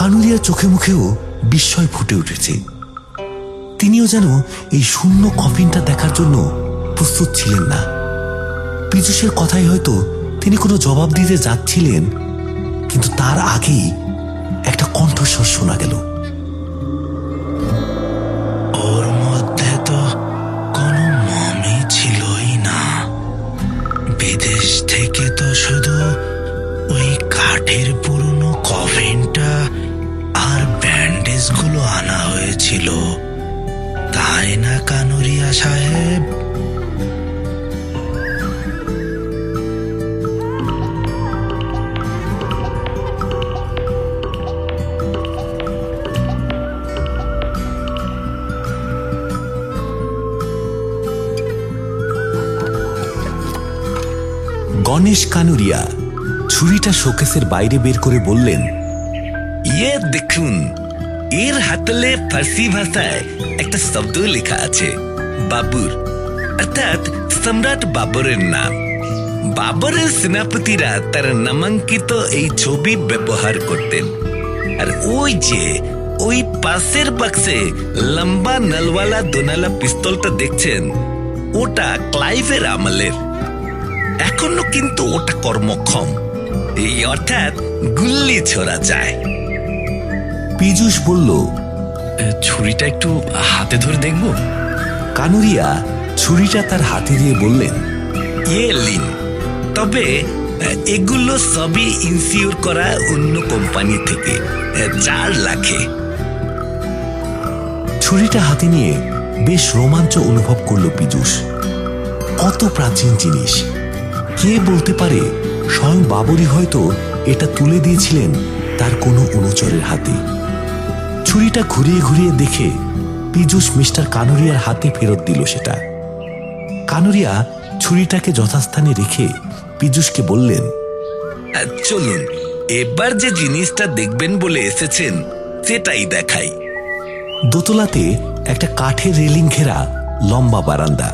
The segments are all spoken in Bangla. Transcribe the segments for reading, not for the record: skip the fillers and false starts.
কানুরিয়ার চোখে মুখেও বিস্ময় ফুটে উঠেছে। তিনিও যেন এই শূন্য কফিনটা দেখার জন্য প্রস্তুত ছিলেন না। পীযূষের কথাই হয়তো তিনি কোনো জবাব দিতে যাচ্ছিলেন, কিন্তু তার আগেই একটা কণ্ঠস্বর শোনা গেল। ওর মধ্যে তো কোনো মমি ছিলই না। বিদেশ থেকে তো শুধু ওই কাঠের পুরনো কফিনটা আর ব্যান্ডেজগুলো আনা হয়েছিল, তাই না কানুরিয়া সাহেব? গণেশ কানুরিয়া ছুরিটা শোকেসের বাইরে বের করে বললেন, ইয়ে দেখুন, এর হাতলে ফার্সি ভাষায় একটা শব্দ লেখা আছে, বাবুর, অর্থাৎ সম্রাট বাবরের নাম। বাবরের সেনাপতিরা তার নামাঙ্কিত এই ছবি ব্যবহার করতেন। আর ওই যে ওই পাশের বাক্সে লম্বা নলওয়ালা দোনালা পিস্তলটা দেখছেন, ওটা ক্লাইভের আমলের। এখনো কিন্তু ওটা কর্মক্ষম, এই অর্থাৎ গুল্লি ছোড়া যায়। পীযূষ বলল, ছুরিটা একটু হাতে ধরে দেখব? কানুরিয়া ছুরিটা তার হাতে দিয়ে বললেন, ইয়ে লিন, তবে এগুলো সবই ইনসিওর করা অন্য কোম্পানি থেকে, 4 লাখে। ছুরিটা হাতে নিয়ে বেশ রোমাঞ্চ অনুভব করল পীযূষ। কত প্রাচীন জিনিস! কে বলতে পারে স্বয়ং বাবরই হয়তো এটা তুলে দিয়েছিলেন তার কোনো অনুচরের হাতে। ছুরিটা ঘুরিয়ে ঘুরিয়ে দেখে পীযূষ মিস্টার কানুরিয়ার হাতে ফেরত দিল সেটা। কানুরিয়া ছুরিটাকে যথাস্থানে রেখে পীযূষকে বললেন, চলুন এবার যে জিনিসটা দেখবেন বলে এসেছেন সেটাই দেখাই। দোতলাতে একটা কাঠের রেলিং ঘেরা লম্বা বারান্দা।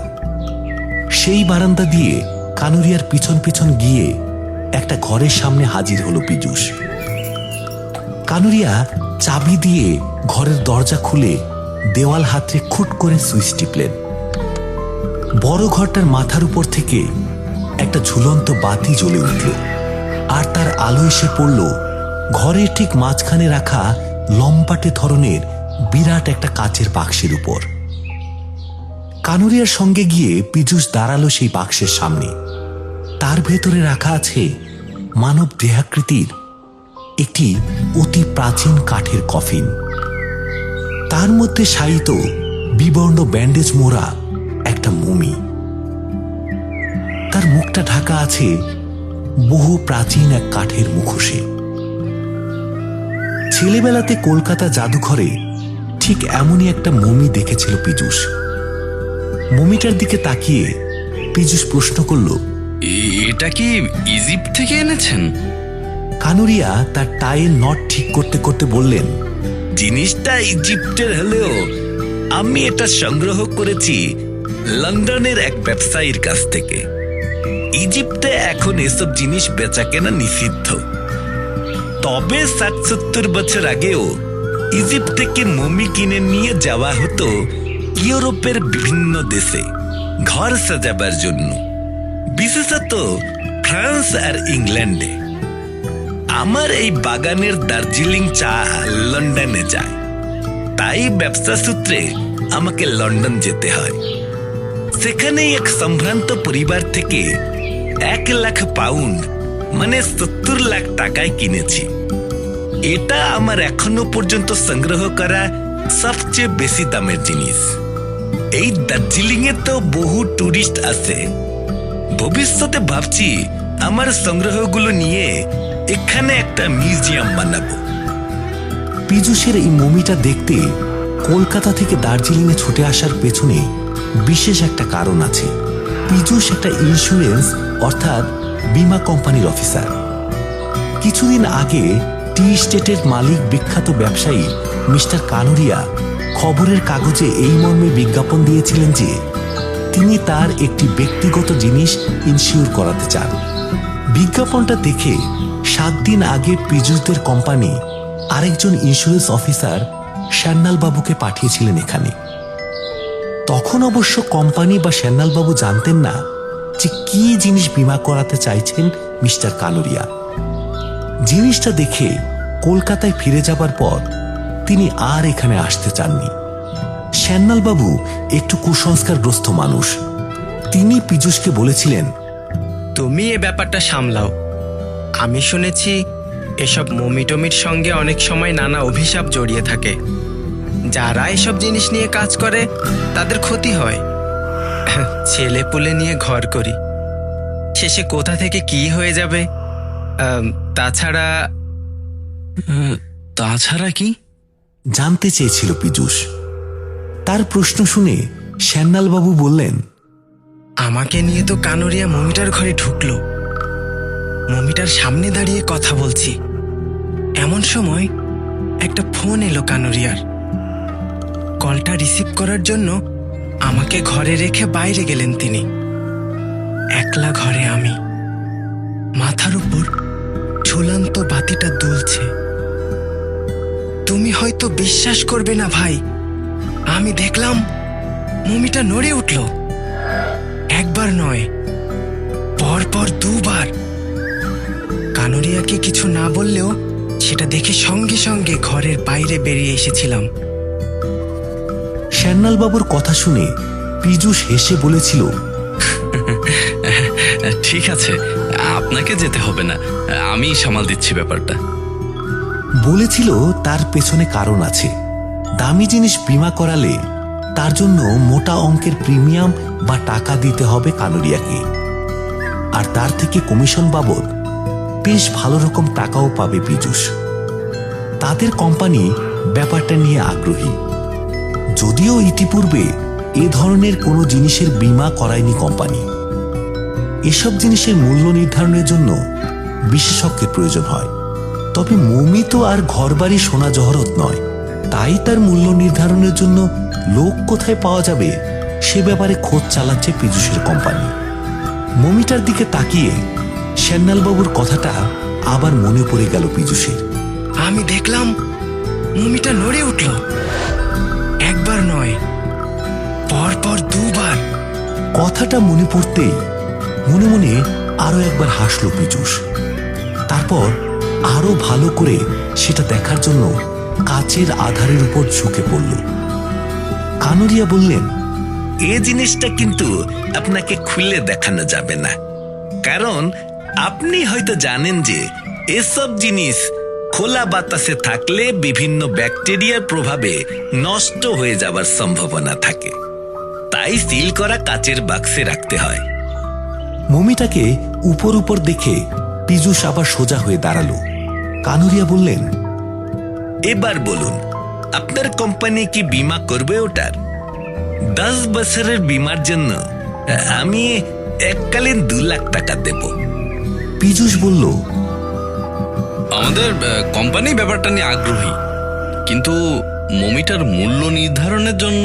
সেই বারান্দা দিয়ে কানুরিয়ার পিছন পিছন গিয়ে একটা ঘরের সামনে হাজির হলো পীযূষ। কানুরিয়া চাবি দিয়ে ঘরের দরজা খুলে দেওয়াল হাতড়ে খুট করে সুইচ টিপলেন। বড় ঘরটার মাথার উপর থেকে একটা ঝুলন্ত বাতি জ্বলে উঠল, আর তার আলো এসে পড়ল ঘরের ঠিক মাঝখানে রাখা লম্বাটে ধরনের বিরাট একটা কাচের বাক্সের উপর। কানুরিয়ার সঙ্গে গিয়ে পীযূষ দাঁড়ালো সেই বাক্সের সামনে। তার ভেতরে রাখা আছে মানব দেহাকৃতির একটি অতি প্রাচীন কাঠের কফিন। তার মধ্যে শায়িত বিবর্ণ ব্যান্ডেজ মোড়া একটা মমি। তার মুখটা ঢাকা আছে বহু প্রাচীন এক কাঠের মুখোশে। ছেলেবেলাতে কলকাতা জাদুঘরে ঠিক এমনই একটা মমি দেখেছিল পীযূষ। মমিটার দিকে তাকিয়ে পীযূষ প্রশ্ন করল, এটা কি ইজিপ্ট থেকে এনেছেন? কানুরিয়া তার টাইয়ের নট ঠিক করতে করতে বললেন, জিনিসটা ইজিপ্টের হলেও আমি এটা সংগ্রহ করেছি লন্ডনের এক ব্যবসায়ীর কাছ থেকে। ইজিপ্টে এখন এসব জিনিস বেচা কেনা নিষিদ্ধ, তবে 60-70 বছর আগেও ইজিপ্ট থেকে মমি কিনে নিয়ে যাওয়া হতো ইউরোপের বিভিন্ন দেশে ঘর সাজাবার জন্য, বিশেষত ফ্রান্স আর ইংল্যান্ডে। আমার এই বাগানের দার্জিলিং চা লন্ডনে যায়, তাই ব্যবসা সূত্রে আমাকে লন্ডন যেতে হয়। সেখানে এক সম্ভ্রান্ত পরিবার থেকে 1 লাখ পাউন্ড মানে 70 লাখ টাকায় কিনেছি। এটা আমার এখনো পর্যন্ত সংগ্রহ করা সবচেয়ে বেশি দামের জিনিস। এই দার্জিলিং এ তো বহু টুরিস্ট আসে। ভবিষ্যতে ভাবছি আমার সংগ্রহগুলো নিয়ে এখানে একটা মিউজিয়াম বানাবো। পীযূষের এই মমিটা দেখতে কলকাতা থেকে দার্জিলিংয়ে ছুটে আসার পেছনে বিশেষ একটা কারণ আছে। পীযূষ একটা ইন্স্যুরেন্স অর্থাৎ বীমা কোম্পানির অফিসার। কিছুদিন আগে টি স্টেটের মালিক বিখ্যাত ব্যবসায়ী মিস্টার কানুরিয়া খবরের কাগজে এই মর্মে বিজ্ঞাপন দিয়েছিলেন যে তিনি তার একটি ব্যক্তিগত জিনিস ইন্স্যুর করাতে চান। বিজ্ঞাপনটা দেখে 7 দিন আগে পীযূষদের কোম্পানি আরেকজন ইন্স্যুরেন্স অফিসার শ্যান্নাল বাবুকে পাঠিয়েছিলেন এখানে। তখন অবশ্য কোম্পানি বা শ্যান্নাল বাবু জানতেন না যে কি জিনিস বীমা করাতে চাইছেন মিস্টার কানুরিয়া। জিনিসটা দেখে কলকাতায় ফিরে যাবার পর তিনি আর এখানে আসতে চাননি। শ্যান্নাল বাবু একটু কুসংস্কারগ্রস্ত মানুষ। তিনি পীযূষকে বলেছিলেন, তুমি এ ব্যাপারটা সামলাও। আমি শুনেছি এসব মমিটমির সঙ্গে অনেক সময় নানা অভিশাপ জড়িয়ে থাকে। যারা এসব জিনিস নিয়ে কাজ করে তাদের ক্ষতি হয়। ছেলে পুলে নিয়ে ঘর করি, শেষে কোথা থেকে কি হয়ে যাবে। তাছাড়া তাছাড়া কি জানতে চেয়েছিল পীযূষ। তার প্রশ্ন শুনে শ্যান্নাল বাবু বললেন, আমাকে নিয়ে তো কানুরিয়া মমিটার ঘরে ঢুকলো। মমিটার সামনে দাঁড়িয়ে কথা বলছি, এমন সময় একটা ফোন এলো কানুরিয়ার। কলটা রিসিভ করার জন্য আমাকে ঘরে রেখে বাইরে গেলেন তিনি। একলা ঘরে আমি, মাথার উপর ঝুলন্ত বাতিটা দুলছে। তুমি হয়তো বিশ্বাস করবে না ভাই, আমি দেখলাম মমিটা নড়ে উঠল। একবার নয়, পরপর দুবার। কানুরিয়াকে কিছু না বললেও সেটা দেখে সঙ্গে সঙ্গে ঘরের বাইরে বেরিয়ে এসেছিলাম। শ্যান্নাল বাবুর কথা শুনে পীযূষ হেসে বলেছিল, ঠিক আছে, আপনাকে যেতে হবে না, আমি সামাল দিচ্ছি ব্যাপারটা। বলেছিল তার পেছনে কারণ আছে। দামি জিনিস বীমা করালে তার জন্য মোটা অঙ্কের প্রিমিয়াম বা টাকা দিতে হবে কানুরিয়াকে, আর তার থেকে কমিশন বাবদ বেশ ভালো রকম টাকাও পাবে পীযূষ। তাদের কোম্পানি ব্যাপারটা নিয়ে আগ্রহী, যদিও ইতিপূর্বে এ ধরনের কোনো জিনিসের বীমা করায়নি কোম্পানি। এসব জিনিসের মূল্য নির্ধারণের জন্য বিশেষজ্ঞের প্রয়োজন হয়। তবে মমি তো আর ঘরবাড়ি সোনা জহরত নয়, তাই তার মূল্য নির্ধারণের জন্য লোক কোথায় পাওয়া যাবে সে ব্যাপারে খোঁজ চালাচ্ছে পীযূষের কোম্পানি। মমিটার দিকে তাকিয়ে শ্যান্নাল বাবুর কথাটা আবার মনে পড়ে গেল পীযূষের। আমি দেখলাম মমিটা নড়ে উঠল। একবার নয়, পরপর দুবার। কথাটা মনে পড়তেই মনে মনে আরো একবার হাসল পীযূষ। তারপর আরো ভালো করে সেটা দেখার জন্য কাচের আধারের উপর ঝুঁকে পড়ল। কানুরিয়া বললেন, এই জিনিসটা কিন্তু আপনাকে খুলে দেখানো যাবে না, কারণ আপনি হয়তো জানেন যে এসব জিনিস খোলা বাতাসে থাকলে বিভিন্ন ব্যাকটেরিয়ার প্রভাবে নষ্ট হয়ে যাবার সম্ভাবনা থাকে। তাই সিল করা কাচের বাক্সে রাখতে হয়। মমিটাকে উপর উপর দেখে পীযূষ আবার সোজা হয়ে দাঁড়ালো। কানুরিয়া বললেন, এবার বলুন, আপনার কোম্পানি কি বীমা করবে ওটার? 10 বছরের বীমার জন্য আমি এককালীন 2 লাখ টাকা দেব। পীযূষ বলল, আমাদের কোম্পানি ব্যাপারটা নিয়ে আগ্রহী, কিন্তু মমিটার মূল্য নির্ধারণের জন্য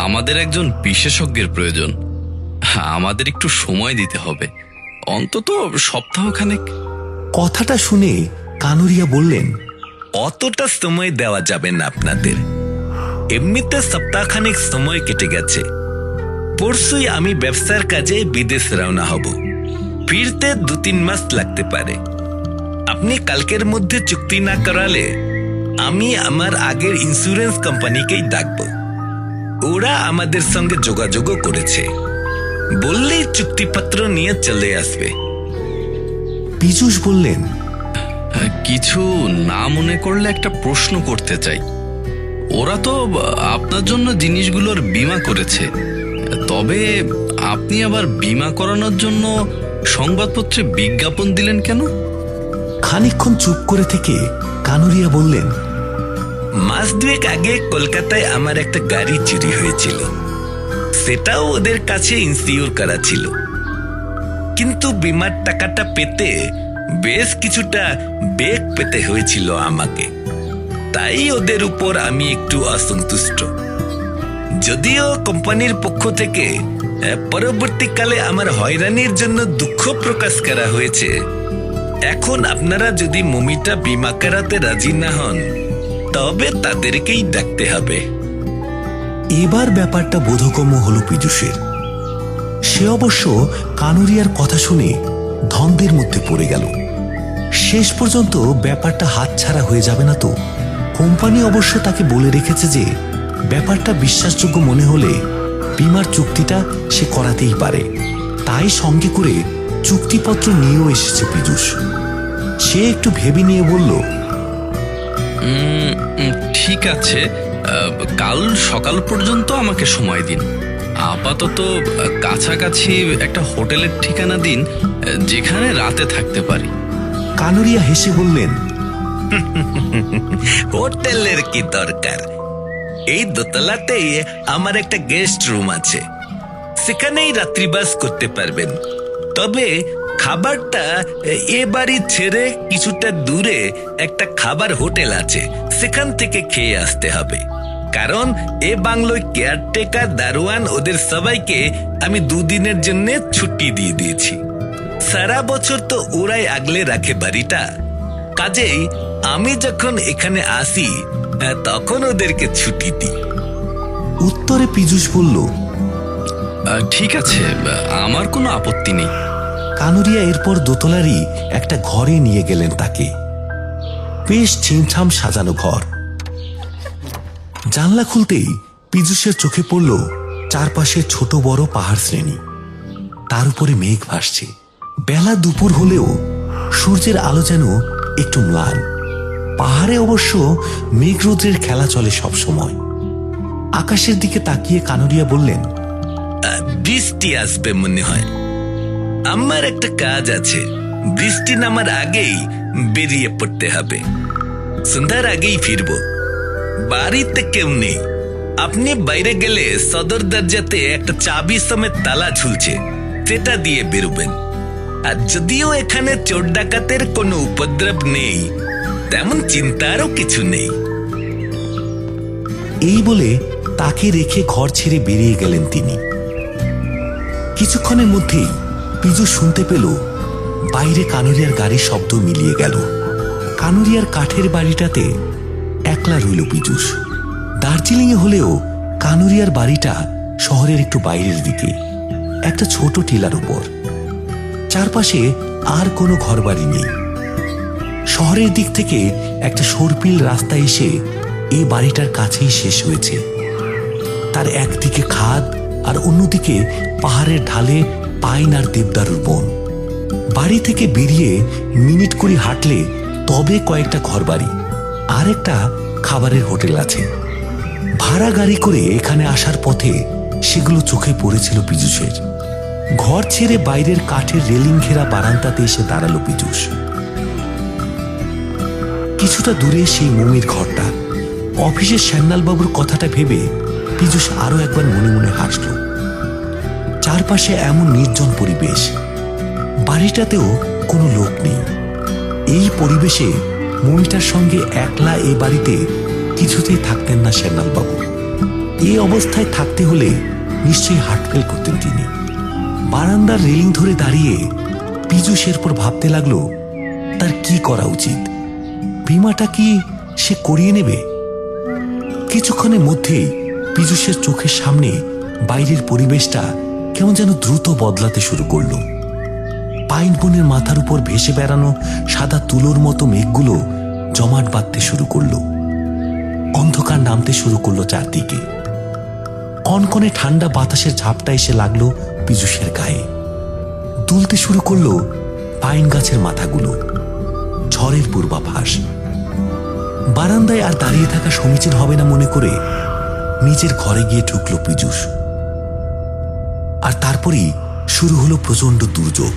আমাদের একজন বিশেষজ্ঞের প্রয়োজন। আমাদের একটু সময় দিতে হবে, অন্তত সপ্তাহখানেক। কথাটা শুনে কানুরিয়া বললেন, অতটা সময় দেওয়া যাবে না আপনাদের। এমনিতে সপ্তাহখানেক সময় কেটে গেছে। পরশুই আমি ব্যবসার কাজে বিদেশ রওনা হব, ফিরতে 2-3 মাস লাগতে পারে। আপনি কালকের মধ্যে চুক্তি না করালে আমি আমার আগের ইন্স্যুরেন্স কোম্পানিকেই ডাকবো। ওরা আমাদের সঙ্গে যোগাযোগও করেছে, বললেই চুক্তিপত্র নিয়ে চলে আসবে। পীযূষ বললেন, কিছু না মনে করলে একটা প্রশ্ন করতে চাই। ওরা তো আপনার জন্য জিনিসগুলোর বীমা করেছে, তবে আপনি আবার বীমা করানোর জন্য সংবাদপত্রে বিজ্ঞাপন দিলেন কেন? খানিকক্ষণ চুপ করে থেকে কানুরিয়া বললেন, মাস 2 আগে কলকাতায় আমার একটা গাড়ি চুরি হয়েছিল, সেটাও ওদের কাছে ইন্সিওর করা ছিল। কিন্তু বীমার টাকাটা পেতে বেশ কিছুটা বেগ পেতে হয়েছিল আমাকে, তাই ওদের উপর আমি একটু অসন্তুষ্ট। যদিও কোম্পানির পক্ষ থেকে পরবর্তীকালে আমার হয়রানির জন্য দুঃখ প্রকাশ করা হয়েছে, এখন আপনারা যদি মমিটা বিমা করাতে রাজি না হন তবে তাদেরকেই ডাকতে হবে। এবার ব্যাপারটা বোধগম্য হলো পীযূষের। সে অবশ্য কানুরিয়ার কথা শুনে ধন্দের মধ্যে পড়ে গেল। শেষ পর্যন্ত ব্যাপারটা হাতছাড়া হয়ে যাবে না তো? কোম্পানি অবশ্য তাকে বলে রেখেছে যে ব্যাপারটা বিশ্বাসযোগ্য মনে হলে বিমার চুক্তিটা সে করাতেই পারে। তাই সঙ্গে করে চুক্তিপত্র নিয়েও এসেছে পীযূষ। সে একটু ভেবে নিয়ে বলল, ঠিক আছে, কাল সকাল পর্যন্ত আমাকে সময় দিন। আপাতত কাছাকাছি একটা হোটেলের ঠিকানা দিন, যেখানে রাতে থাকতে পারি। কানুরিয়া হেসে বললেন, হোটেলের কি দরকার? এই দোতলাতেই আমার একটা গেস্ট রুম আছে, সেখানেই রাত্রিবাস করতে পারবেন। তবে খাবারটা এ বাড়ি ছেড়ে কিছুটা দূরে একটা খাবার হোটেল আছে, সেখান থেকে খেয়ে আসতে হবে। কারণ এ বাংলোয় কেয়ারটেকার, দারোয়ান ওদের সবাইকে আমি 2 দিনের জন্য ছুটি দিয়ে দিয়েছি। সারা বছর তো ওরাই আগলে রাখে বাড়িটা, কাজেই আমি যখন এখানে আসি তখন ওদেরকে ছুটি দিই। উত্তরে পীযূষ বলল, ঠিক আছে, আমার কোনো আপত্তি নেই। কানুরিয়া এরপর দোতলারই একটা ঘরে নিয়ে গেলেন তাকে। বেশ ছিমছাম সাজানো ঘর। জানলা খুলতেই পীযূষের চোখে পড়ল চারপাশে ছোট বড় পাহাড় শ্রেণী, তার উপরে মেঘ ভাসছে। বেলা দুপুর হলেও সূর্যের আলো যেন একটু ম্লান। পাহাড়ে অবশ্য মেঘরৌদ্রের খেলা চলে সব সময়। আকাশের দিকে তাকিয়ে কানুরিয়া বললেন, বৃষ্টি আসবে মনে হয়। আমার একটা কাজ আছে, বৃষ্টি নামার আগেই বেরিয়ে পড়তে হবে। সন্ধ্যার আগেই ফিরবো। বাড়িতে কেউ নেই। আপনি বাইরে গেলে সদর দরজাতে একটা চাবি সমেত তালা ঝুলছে, সেটা দিয়ে বেরোবেন। আর যদিও এখানে চোর ডাকাতের কোনো উপদ্রব নেই, তেমন চিন্তারও কিছু নেই। এই বলে তাকে রেখে ঘর ছেড়ে বেরিয়ে গেলেন তিনি। কিছুক্ষণের মধ্যেই পীযূষ শুনতে পেল বাইরে কানুরিয়ার গাড়ির শব্দ মিলিয়ে গেল। কানুরিয়ার কাঠের বাড়িটাতে একলা রইল পীযূষ। দার্জিলিংয়ে হলেও কানুরিয়ার বাড়িটা শহরের একটু বাইরের দিকে, একটা ছোট টিলার উপর। চারপাশে আর কোনো ঘরবাড়ি নেই। শহরের দিক থেকে একটা সরপিল রাস্তা এসে এই বাড়িটার কাছেই শেষ হয়েছে। তার একদিকে খাদ আর অন্যদিকে পাহাড়ের ঢালে পাইন আর দেবদারুর বন। বাড়ি থেকে বেরিয়ে মিনিট করে হাঁটলে তবে কয়েকটা ঘরবাড়ি আর একটা খাবারের হোটেল আছে। ভাড়া গাড়ি করে এখানে আসার পথে সেগুলো চোখে পড়েছিল পীযূষের। ঘর ছেড়ে বাইরের কাঠের রেলিং ঘেরা বারান্দাতে এসে দাঁড়ালো পীযূষ। কিছুটা দূরে সেই মমির ঘরটা। অফিসের শ্যামলালবাবুর কথাটা ভেবে পীযূষ আরো একবার মনে মনে হাসল। চারপাশে এমন নির্জন পরিবেশ, বাড়িটাতেও কোনো লোক নেই। এই পরিবেশে মমিটার সঙ্গে একলা এ বাড়িতে কিছুতেই থাকতেন না শ্যামলালবাবু। এই অবস্থায় থাকতে হলে নিশ্চয়ই হার্টফেল করতেন তিনি। বারান্দার রেলিং ধরে দাঁড়িয়ে পীযূষ এরপর ভাবতে লাগলো তার কি করা উচিত। বিমাটা কি সে করিয়ে নেবে? কিছুক্ষণের মধ্যেই পীযূষের চোখের সামনে বাইরের পরিবেশটা কেমন যেন দ্রুত বদলাতে শুরু করলো। পাইন বনের মাথার উপর ভেসে বেড়ানো সাদা তুলোর মতো মেঘগুলো জমাট বাঁধতে শুরু করলো। অন্ধকার নামতে শুরু করলো চারদিকে। কনকনে ঠান্ডা বাতাসের ঝাপটা এসে লাগলো পীযূষের গায়ে। দুলতে শুরু করলো পাইন গাছের মাথাগুলো। ঝড়ের পূর্বাভাস। বারান্দায় আর দাঁড়িয়ে থাকা সমীচীন হবে না মনে করে নিজের ঘরে গিয়ে ঢুকলো পীযূষ। আর তারপরেই শুরু হলো প্রচন্ড দুর্যোগ।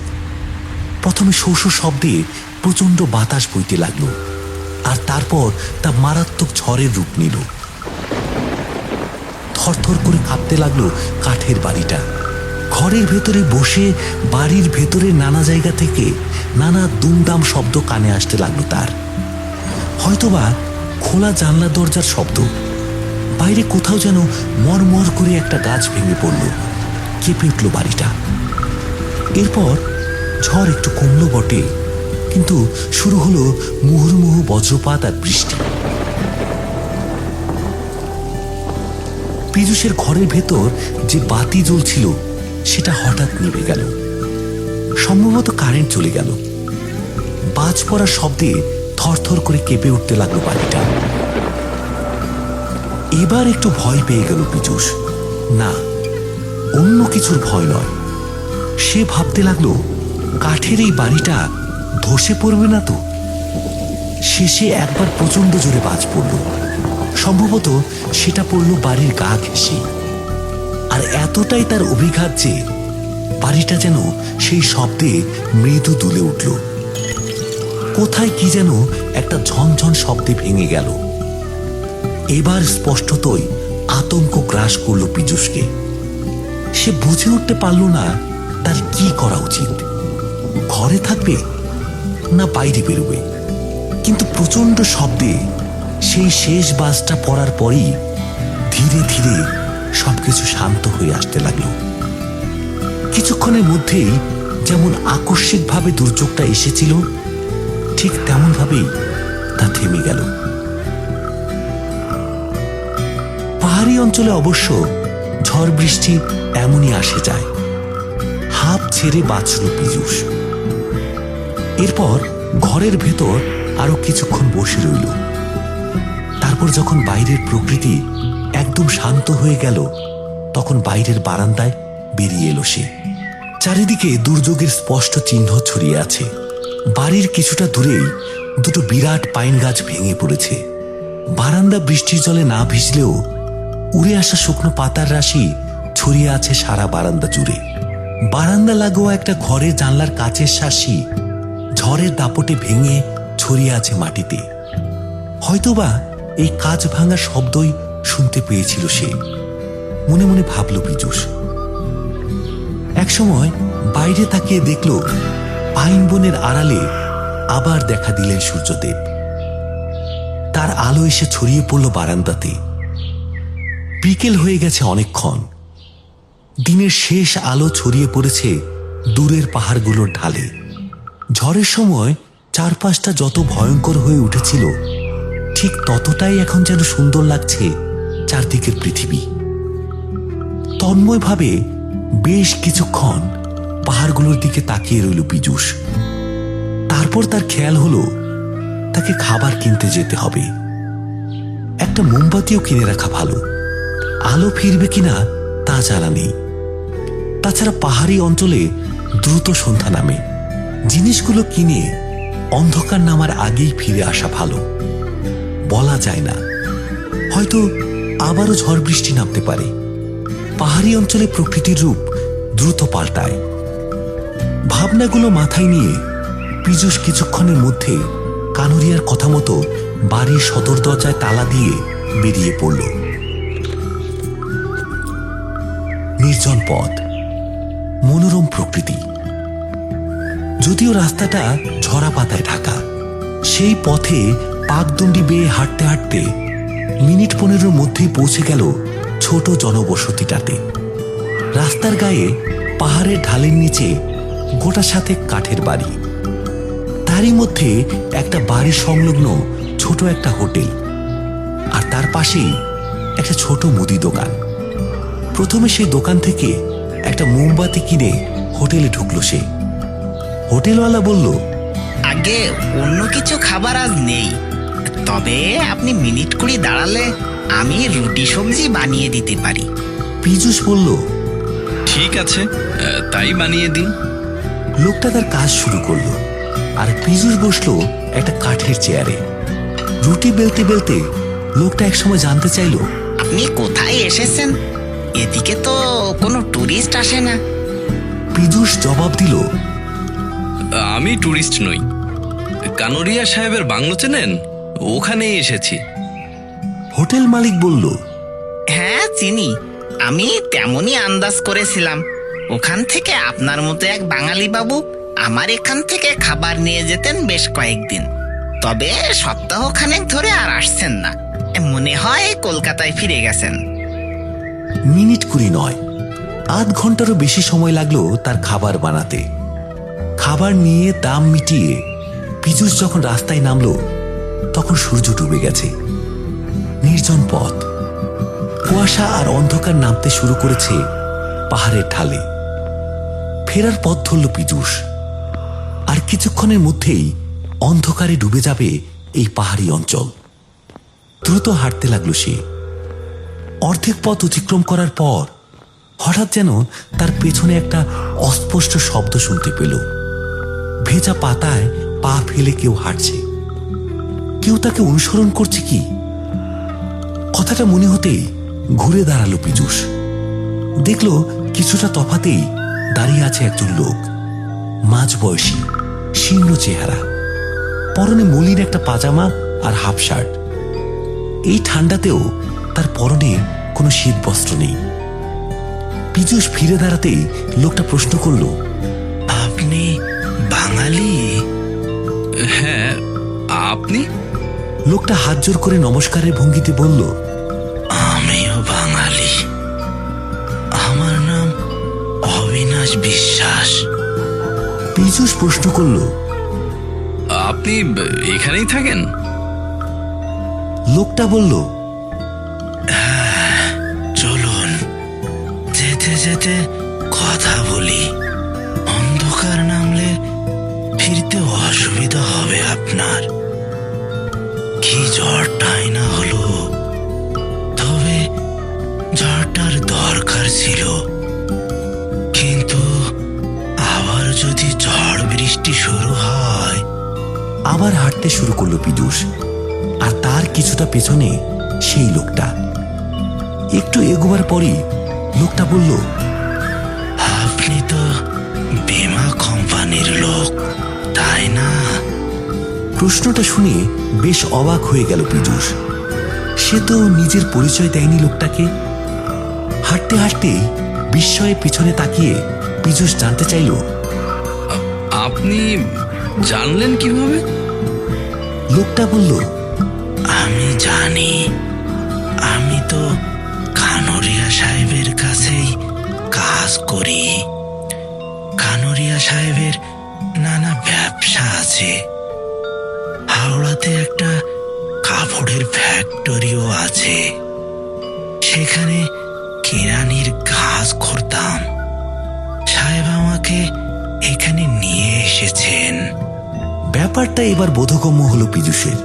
প্রথমে শোষ শব্দে প্রচন্ড বাতাস বইতে লাগলো, আর তারপর তা মারাত্মক ঝড়ের রূপ নিল। থরথর করে কাঁপতে লাগলো কাঠের বাড়িটা। ঘরের ভেতরে বসে বাড়ির ভেতরে নানা জায়গা থেকে নানা দুমদাম শব্দ কানে আসতে লাগলো তার। হয়তোবা খোলা জানলা দরজার শব্দ। বাইরে কোথাও যেন মরমর করে একটা গাছ ভেঙে পড়ল, কেঁপে উঠল বাড়িটা। এরপর ঝড় একটু কমলো বটে, কিন্তু শুরু হলো মুহুর্মুহু বজ্রপাত আর বৃষ্টি। পীযূষের ঘরের ভেতর যে বাতি জ্বলছিল সেটা হঠাৎ নিভে গেল। সম্ভবত কারেন্ট চলে গেল। বাজ পড়ার শব্দে থরথর করে কেঁপে উঠতে লাগলো বাড়িটা। এবার একটু ভয় পেয়ে গেল পীযূষ। না, অন্য কিছুর ভয় নয়। সে ভাবতে লাগলো কাঠের এই বাড়িটা ধসে পড়বে না তো। শেষে একবার প্রচন্ড জোরে বাজ পড়ল। সম্ভবত সেটা পড়ল বাড়ির গা ঘেঁষে। আর এতটাই তার অভিঘাত যে বাড়িটা যেন সেই শব্দে মৃদু দুলে উঠল। কোথায় কি যেন একটা ঝনঝন শব্দে ভেঙে গেল। এবার স্পষ্টতই আতঙ্ক গ্রাস করল পীযূষকে। সে বুঝে উঠতে পারল না তার কি করা উচিত। ঘরে থাকবে না বাইরে বেরোবে। কিন্তু প্রচন্ড শব্দে সেই শেষ বাজটা পড়ার পরই ধীরে ধীরে সবকিছু শান্ত হয়ে আসতে লাগলো। কিছুক্ষণের মধ্যেই যেমন আকস্মিকভাবে দুর্যোগটা এসেছিল ঠিক তেমন ভাবেই তা থেমে গেল। পাহাড়ি অঞ্চলে অবশ্য ঝড় বৃষ্টি এমনই আসে যায়। হাঁপ ছেড়ে বাঁচল পীযূষ। এরপর ঘরের ভেতর আরো কিছুক্ষণ বসে রইল। তারপর যখন বাইরের প্রকৃতি একদম শান্ত হয়ে গেল তখন বাইরের বারান্দায় বেরিয়ে এলো সে। চারিদিকে দুর্যোগের স্পষ্ট চিহ্ন ছড়িয়ে আছে। বাড়ির কিছুটা দূরেই দুটো বিরাট পাইন গাছ ভেঙে পড়েছে। বারান্দা বৃষ্টির জলে না ভিজলেও উড়ে আসা শুকনো পাতার রাশি ছড়িয়ে আছে সারা বারান্দা জুড়ে। বারান্দা লাগোয়া একটা ঘরের জানলার কাচের শাসি ঝড়ের দাপটে ভেঙে ছড়িয়ে আছে মাটিতে। হয়তোবা এই কাঁচ ভাঙার শব্দই শুনতে পেয়েছিল সে। মনে মনে ভাবল পীযূষ। একসময় বাইরে তাকিয়ে দেখল পাইন বনের আড়ালে আবার দেখা দিলেন সূর্যদেব। তার আলো এসে ছড়িয়ে পড়ল বারান্দাতে। বিকেল হয়ে গেছে অনেকক্ষণ। দিনের শেষ আলো ছড়িয়ে পড়েছে দূরের পাহাড়গুলোর ঢালে। ঝড়ের সময় চারপাশটা যত ভয়ঙ্কর হয়ে উঠেছিল ঠিক ততটাই এখন যেন সুন্দর লাগছে চারদিকের পৃথিবী। তন্ময়ভাবে বেশ কিছুক্ষণ পাহাড়গুলোর দিকে তাকিয়ে রইল পীযূষ। তারপর তার খেয়াল হলো তাকে খাবার কিনতে যেতে হবে। একটা মোমবাতিও কিনে রাখা ভালো। আলো ফিরবে কিনা তা জানা নেই। তাছাড়া পাহাড়ি অঞ্চলে দ্রুত সন্ধ্যা নামে। জিনিসগুলো কিনে অন্ধকার নামার আগেই ফিরে আসা ভালো। বলা যায় না, হয়তো আবারও ঝড় বৃষ্টি নামতে পারে। পাহাড়ি অঞ্চলে প্রকৃতির রূপ দ্রুত পাল্টায়। ভাবনাগুলো মাথায় নিয়ে পীযূষ কিছুক্ষণের মধ্যে কানুরিয়ার কথা মতো বাড়ির সদর দরজায় তালা দিয়ে বেরিয়ে পড়ল। নির্জন পথ, মনোরম প্রকৃতি। যদিও রাস্তাটা ঝরা পাতায় ঢাকা, সেই পথে পাকদণ্ডি বেয়ে হাঁটতে হাঁটতে মিনিট 15 মধ্যেই পৌঁছে গেল ছোট জনবসতিটাতে। রাস্তার গায়ে পাহাড়ের ঢালের নিচে গোটা সাথে কাঠের বাড়ি। তারই মধ্যে একটা বাড়ির সংলগ্ন ছোট একটা হোটেল, আর তার পাশেই একটা ছোট মুদি দোকান। প্রথমে সেই দোকান থেকে একটা মোমবাতি কিনে হোটেলে ঢুকলো সে। হোটেলওয়ালা বলল, আগে অন্য কিছু খাবার আজ নেই, তবে আপনি মিনিট 20 দাঁড়ালে আমি রুটি সবজি বানিয়ে দিতে পারি। পীযূষ বলল, ঠিক আছে, তাই বানিয়ে দিন। লোকটা তার কাজ শুরু করলো, আর পীযূষ বসলো একটা কাঠের চেয়ারে। রুটি বেলতে বেলতে লোকটা একসময় জানতে চাইল, আপনি কোথায় এসেছেন? এদিকে তো কোনো টুরিস্ট আসে না। পীযূষ জবাব দিল, আমি ট্যুরিস্ট নই। কানুরিয়া সাহেবের বাংলো চেনেন? ওখানেই এসেছি। হোটেল মালিক বলল, হ্যাঁ চিনি, আমি তেমনই আন্দাজ করেছিলাম। ওখান থেকে আপনার মতো এক বাঙালি বাবু আমার এখান থেকে খাবার নিয়ে যেতেন বেশ কয়েকদিন, তবে সপ্তাহখানেক ধরে আর আসছেন না। মনে হয় কলকাতায় ফিরে গেছেন। মিনিট 20 নয়, আধ ঘন্টারও বেশি সময় লাগলো তার খাবার বানাতে। খাবার নিয়ে দাম মিটিয়ে পীযূষ যখন রাস্তায় নামলো তখন সূর্য ডুবে গেছে। নির্জন পথ, কুয়াশা আর অন্ধকার নামতে শুরু করেছে পাহাড়ের ঢালে। ফেরার পথ ধরল পীযূষ। আর কিছুক্ষণের মধ্যেই অন্ধকারে ডুবে যাবে এই পাহাড়ি অঞ্চল। দ্রুত হাঁটতে লাগলো সে। অর্ধেক পথ অতিক্রম করার পর হঠাৎ যেন তার পেছনে একটা অস্পষ্ট শব্দ শুনতে পেল। ভেজা পাতায় পা ফেলে কেউ হাঁটছে। কেউ তাকে অনুসরণ করছে কি? কথাটা মনে হতেই ঘুরে দাঁড়ালো পীযূষ। দেখল কিছুটা তফাতেই দাঁড়িয়ে আছে একজন লোক, মাঝবয়সী, শীর্ণ চেহারা, পরনে মলিন একটা পাজামা আর হাফ শার্ট। এই ঠান্ডাতেও তার পরনে কোনো শীত বস্ত্র নেই। পীযূষ ফিরে দাঁড়াতেই লোকটা প্রশ্ন করল, আপনি বাঙালি? হ্যাঁ, আপনি? লোকটা হাত জোর করে নমস্কারের ভঙ্গিতে বলল, আমিও বাঙালি। আমার নাম অবিনাশ বিশ্বাস। পীযূষ প্রশ্ন করল, আপনি এখানেই থাকেন? লোকটা বলল, চলুন যেতে যেতে কথা বলি। অন্ধকার নামলে ফিরতে অসুবিধা হবে আপনার। কি ঝড়টাই না হলো, তবে ঝড়টার দরকার ছিল। কিন্তু আবার যদি ঝড় বৃষ্টি শুরু হয়। আবার হাঁটতে শুরু করলো পীযূষ। আর তার কিছুটা পেছনে সেই লোকটা। একটু এগোবার পরই লোকটা বলল, আপনি তো বীমা কোম্পানির লোক, তাই না? প্রশ্নটা শুনে বেশ অবাক হয়ে গেল পীযূষ। সে তো নিজের পরিচয় দেয়নি লোকটাকে। হাঁটতে হাঁটতে বিস্ময়ে পিছনে তাকিয়ে পীযূষ জানতে চাইল, আপনি জানলেন কিভাবে? লোকটা বলল, আমি জানি। আমি তো কানরিয়া সাহেবের কাছেই কাজ করি। কানরিয়া সাহেবের নানা ব্যবসা আছে। হাওড়াতে একটা কাপড়ের ফ্যাক্টরিও আছে। সেখানে কেরানির কাজ করতাম। সাহেব আমাকে এখানে নিয়ে এসেছেন। ব্যাপারটা এবার বোধগম্য হলো পীযূষের।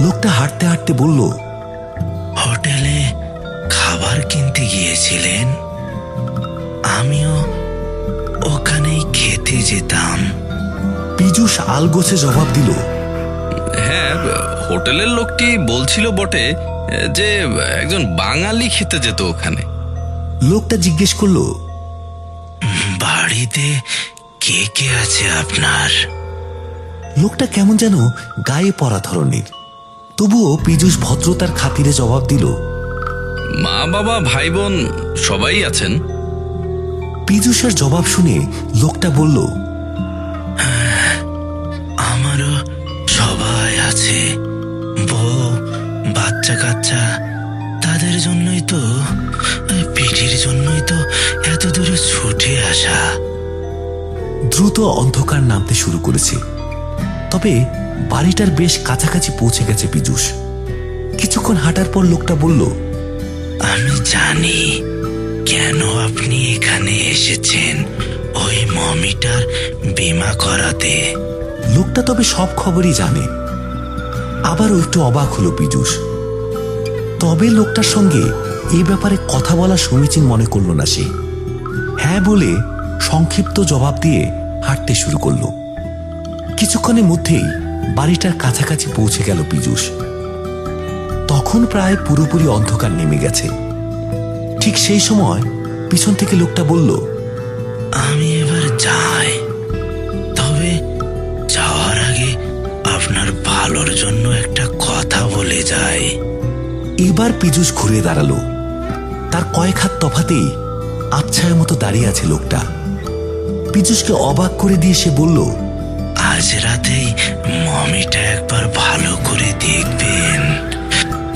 লোকটা হাঁটতে হাঁটতে বলল, হোটেলে খাবার কিনতে গিয়েছিলেন? আমিও ওখানেই খেতে যেতাম। পীযূষ আলগোছে জবাব দিল, হ্যাঁ, হোটেলের লোকটি বলছিল বটে যে একজন বাঙালি খেতে যেত ওখানে। লোকটা জিজ্ঞেস করলো, বাড়িতে কে কে আছে আপনার? লোকটা কেমন যেন গায়ে পড়া ধরনের। তবুও পীযূষ ভদ্রতার খাতিরে জবাব দিল, মা বাবা ভাই বোন সবাই আছেন। পীযূষের জবাব শুনে লোকটা বলল, আমারও সবাই আছে, বউ, বাচ্চা কাচ্চা। তাদের জন্যই তো, পিঠির জন্যই তো এত দূরে ছুটে আসা। দ্রুত অন্ধকার নামতে শুরু করেছে। তবে বাড়িটার বেশ কাছাকাছি পৌঁছে গেছে পীযূষ। কিছুক্ষণ হাঁটার পর লোকটা বলল, আমি জানি কেন আপনি এখানে এসেছেন, ওই মমিটার বীমা করাতে। লোকটা তবে সব খবরই জানে। আবারও একটু অবাক হলো পীযূষ। তবে লোকটার সঙ্গে এই ব্যাপারে কথা বলা সমীচীন মনে করল না সে। হ্যাঁ বলে সংক্ষিপ্ত জবাব দিয়ে হাঁটতে শুরু করলো। কিছুক্ষণের মধ্যেই বাড়িটার কাছাকাছি পৌঁছে গেল পীযূষ। তখন প্রায় পুরোপুরি অন্ধকার নেমে গেছে। ঠিক সেই সময় পিছন থেকে লোকটা বলল, আমি এবার যাই, তবে যাওয়ার আগে আপনার ভালোর জন্য একটা কথা বলে যাই। এবার পীযূষ ঘুরে দাঁড়ালো। তার কয়েক হাত তফাতেই আবছায়ের মতো দাঁড়িয়ে আছে লোকটা। পীযূষকে অবাক করে দিয়ে সে বলল, আজ রাতেই মমিটা একবার ভালো করে দেখবেন,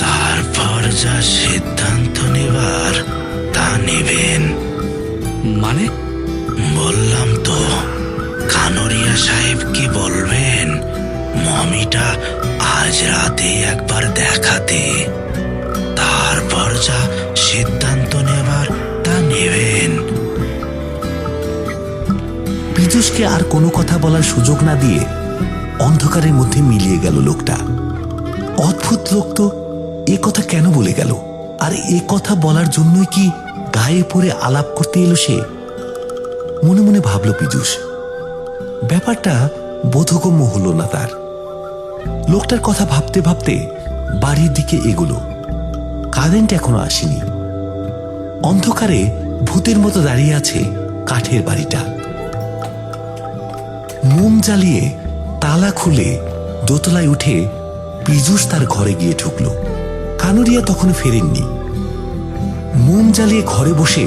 তারপর যা সিদ্ধান্ত নেবার তা নেবেন। মানে? বললাম তো, কানরিয়া সাহেবকে বলবেন মমিটা আজ রাতে একবার দেখাতে, তারপর যা সিদ্ধান্ত নেবার তা নেবেন। পীযূষকে আর কোনো কথা বলার সুযোগ না দিয়ে অন্ধকারের মধ্যে মিলিয়ে গেল লোকটা। অদ্ভুত লোক তো, এ কথা কেন বলে গেল? আর এ কথা বলার জন্যই কি গায়ে পড়ে আলাপ করতে এলো সে? মনে মনে ভাবল পীযূষ। ব্যাপারটা বোধগম্য হলো না তার। লোকটার কথা ভাবতে ভাবতে বাড়ির দিকে এগোলো। কারেন্ট এখনো আসেনি। অন্ধকারে ভূতের মতো দাঁড়িয়ে আছে কাঠের বাড়িটা। মোম জ্বালিয়ে তালা খুলে দোতলায় উঠে পীযূষ তার ঘরে গিয়ে ঢুকল। কানুরিয়া তখন ফেরেননি। মোম জ্বালিয়ে ঘরে বসে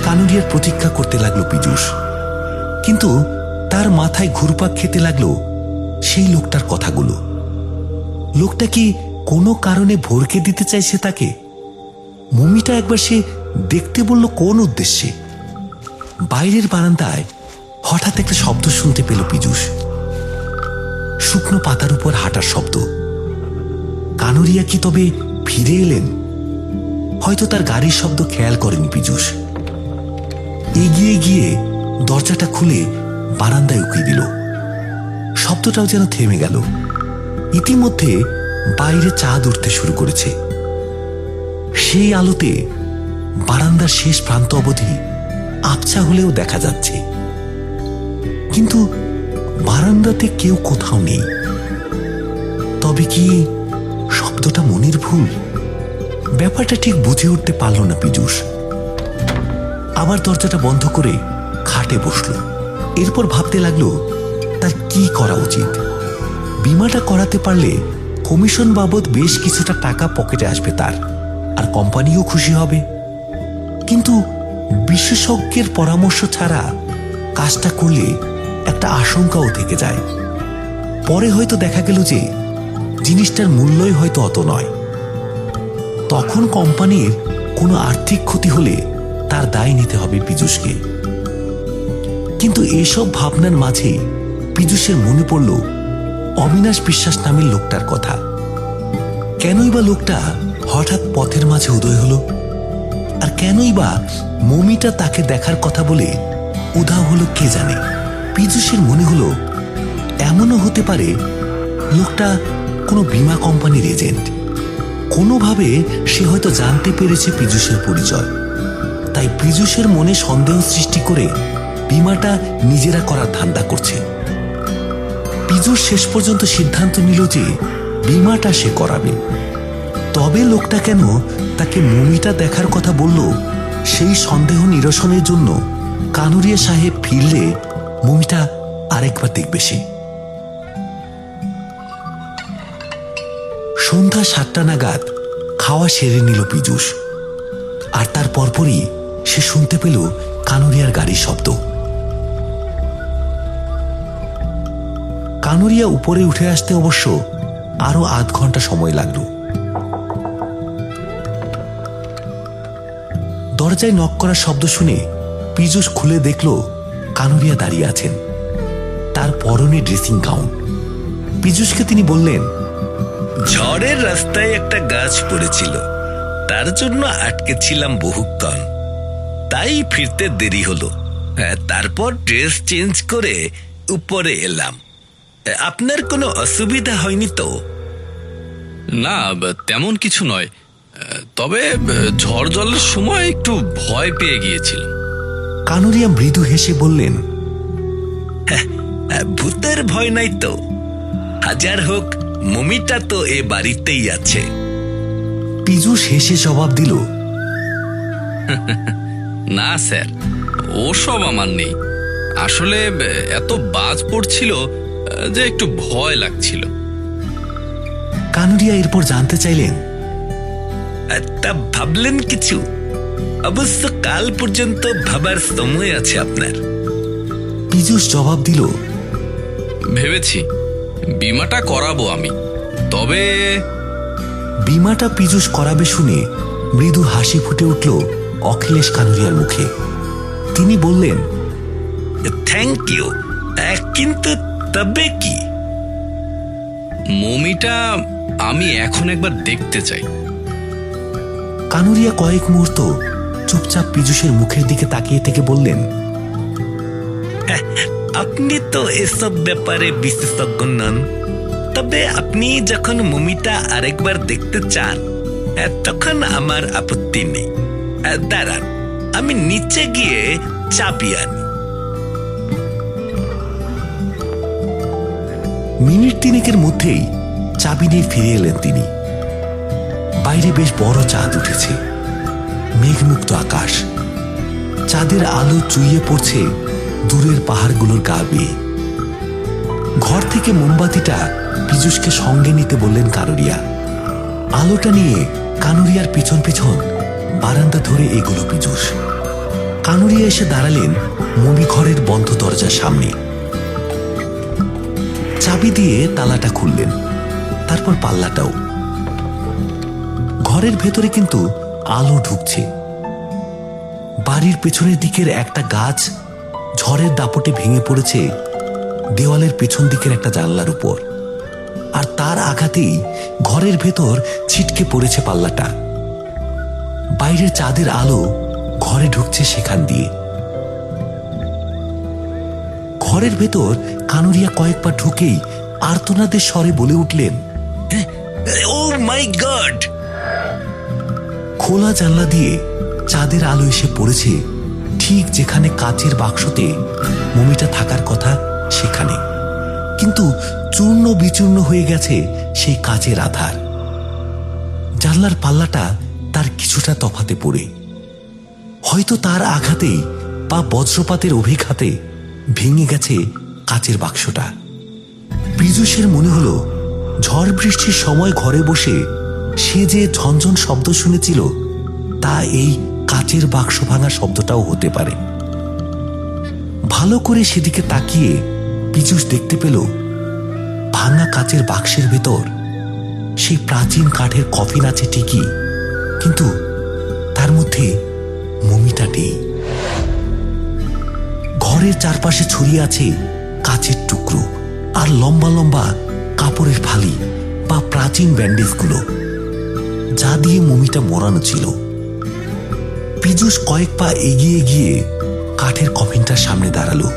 কানুরিয়ার প্রতীক্ষা করতে লাগলো পীযূষ। কিন্তু তার মাথায় ঘুরপাক খেতে লাগলো সেই লোকটার কথাগুলো। লোকটা কি কোনো কারণে ভরকে দিতে চাইছে তাকে? মমিটা একবার সে দেখতে বলল কোন উদ্দেশ্যে? বাইরের বারান্দায় হঠাৎ একটা শব্দ শুনতে পেল পীযূষ। শুকনো পাতার উপর হাঁটার শব্দ। কানুরিয়া কি তবে ফিরে এলেন? হয়তো তার গাড়ির শব্দ খেয়াল করেনি পীযূষ। এগিয়ে গিয়ে দরজাটা খুলে বারান্দায় উকিয়ে দিল। শব্দটাও যেন থেমে গেল। ইতিমধ্যে বাইরে চাঁদ উঠতে শুরু করেছে। সেই আলোতে বারান্দার শেষ প্রান্ত অবধি আবছা হলেও দেখা যাচ্ছে, কিন্তু বারান্দাতে কেউ কোথাও নেই। তবে কি শব্দটা মনের ভুল? ব্যাপারটা ঠিক বুঝে উঠতে পারল না পীযূষ। আবার দরজাটা বন্ধ করে খাটে বসল। এরপর ভাবতে লাগলো তার কি করা উচিত। বীমাটা করাতে পারলে কমিশন বাবদ বেশ কিছুটা টাকা পকেটে আসবে তার, আর কোম্পানিও খুশি হবে। কিন্তু বিশেষজ্ঞের পরামর্শ ছাড়া কাজটা করলে একটা আশঙ্কাও থেকে যায়। পরে হয়তো দেখা গেল যে জিনিসটার মূল্যই হয়তো অত নয়। তখন কোম্পানির কোনো আর্থিক ক্ষতি হলে তার দায় নিতে হবে পীযূষকে। কিন্তু এসব ভাবনার মাঝে পীযূষের মনে পড়ল অবিনাশ বিশ্বাস নামের লোকটার কথা। কেনই বা লোকটা হঠাৎ পথের মাঝে উদয় হলো? আর কেনই বা মমিটা তাকে দেখার কথা বলে উধাও হলো কে জানে? পীযূষের মনে হলো এমনও হতে পারে লোকটা কোনো বীমা কোম্পানির এজেন্ট। কোনোভাবে সে হয়তো জানতে পেরেছে পীযূষের পরিচয়, তাই পীযূষের মনে সন্দেহ সৃষ্টি করে বীমাটা নিজেরা করার ধান্দা করছে। পীযূষ শেষ পর্যন্ত সিদ্ধান্ত নিল যে বীমাটা সে করাবে। তবে লোকটা কেন তাকে মমিটা দেখার কথা বলল, সেই সন্দেহ নিরসনের জন্য কানুরিয়া সাহেব ফিরলে মমিটা আরেকবার দেখবে সে। সন্ধ্যা 7টা নাগাদ খাওয়া সেরে নিল পীযূষ। আর তার পরপরই সে শুনতে পেল কানুরিয়ার গাড়ির শব্দ। কানুরিয়া উপরে উঠে আসতে অবশ্য আরো আধ ঘন্টা সময় লাগলো। দরজায় নক করার শব্দ শুনে পীযূষ খুলে দেখল কানুরিয়া দাঁড়িয়ে আছেন। তার পরনে ড্রেসিং গাউন। পীযূষকে তিনি বললেন, ঝড়ের রাস্তায় একটা গাছ পড়েছিল, তার জন্য আটকে ছিলাম বহুক্ষণ, তাই ফিরতে দেরি হলো। তারপর ড্রেস চেঞ্জ করে উপরে এলাম। আপনার কোনো অসুবিধা হয়নি তো? না, তেমন কিছু নয়। তবে ঝড় জলের সময় একটু ভয় পেয়ে গিয়েছিল। কানুরিয়া মৃদু হেসে বললেন, ভূতের ভয় নাই তো? হাজার হোক মমিটা তো এ বাড়িতেই আছে। পীযূষ হেসে জবাব দিল, না স্যার, ওসব আমার নেই। আসলে এত বাজ পড়ছিল যে একটু ভয় লাগছিল। কানুরিয়া এরপর জানতে চাইলেন, তা ভাবলেন কিছু? অবশ্য কাল পর্যন্ত ভাবার সময় আছে আপনার। পীযূষ জবাব দিল, ভেবেছি বীমাটা করাবো আমি। তবে বীমাটা পীযূষ করাবে শুনে মৃদু হাসি ফুটে উঠল অখিলেশ কানুরিয়ার মুখে। তিনি বললেন, থ্যাংক ইউ, কিন্তু তবে কি? মমিটা আমি এখন একবার দেখতে চাই। কানুরিয়া কয়েক মুহূর্ত চুপচাপ পীযূষের মুখের দিকে তাকিয়ে থেকে বললেন, আপনি তো এসব ব্যাপারে বিশেষজ্ঞ নন, তবে আপনি যখন মমিটা আরেকবার দেখতে চান তখন আমার আপত্তি নেই। দাঁড়ান, আমি নিচে গিয়ে চাবি আনি। মিনিট তিনেকের মধ্যেই চাবি নিয়ে ফিরে এলেন তিনি। বাইরে বেশ বড় চাঁদ উঠেছে, মেঘমুক্ত আকাশ, চাঁদের আলো চুইয়ে পড়ছে দূরের পাহাড়গুলোর গা বেয়ে। ঘর থেকে মোমবাতিটা পীযূষকে সঙ্গে নিতে বললেন কানুরিয়া। আলোটা নিয়ে কানুরিয়ার পিছন পিছন বারান্দা ধরে এগুলো পীযূষ। কানুরিয়া এসে দাঁড়ালেন মমি ঘরের বন্ধ দরজার সামনে। চাবি দিয়ে তালাটা খুললেন, তারপর পাল্লাটাও। ঘরের ভেতরে কিন্তু আলো ঢুকছে। বাড়ির পেছনের দিকের একটা গাছ ঝড়ের দাপটে ভেঙে পড়েছে দেওয়ালের পেছন দিকের একটা জানলার উপর, আর তার আঘাতেই ঘরের ভেতর ছিটকে পড়েছে পাল্লাটা। বাইরের চাঁদের আলো ঘরে ঢুকছে সেখান দিয়ে। ঘরের ভেতর কানুরিয়া কয়েকবার ঢুকেই আর্তনাদের স্বরে বলে উঠলেন, ও মাই গড! খোলা জানলা দিয়ে চাঁদের আলো এসে পড়েছে ঠিক যেখানে কাচের বাক্সতে মমিটা থাকার কথা সেখানে, কিন্তু চূর্ণ বিচূর্ণ হয়ে গেছে সেই কাচের আধার। জানলার পাল্লাটা তার কিছুটা তফাতে পড়ে, হয়তো তার আঘাতেই বা বজ্রপাতের অভিঘাতে ভেঙে গেছে কাচের বাক্সটা। পীযূষের মনে হলো ঝড় বৃষ্টির সময় ঘরে বসে সে যে ঝনঝন শব্দ শুনেছিল তা এই কাচের বাক্স ভাঙা শব্দটাও হতে পারে। ভালো করে সেদিকে তাকিয়ে পীযূষ দেখতে পেল ভাঙা কাচের বাক্সের ভেতর সেই প্রাচীন কাঠের কফিন আছে ঠিকই, কিন্তু তার মধ্যে মমিটা নেই। ঘরের চারপাশে ছড়িয়ে আছে কাচের টুকরো আর লম্বা লম্বা কাপড়ের ফালি বা প্রাচীন ব্যান্ডেজগুলো, যা দিয়ে মমিটা মোড়ানো ছিল। পীযূষ কয়েক পা এগিয়ে গিয়ে কাঠের কফিনটার সামনে দাঁড়ালো,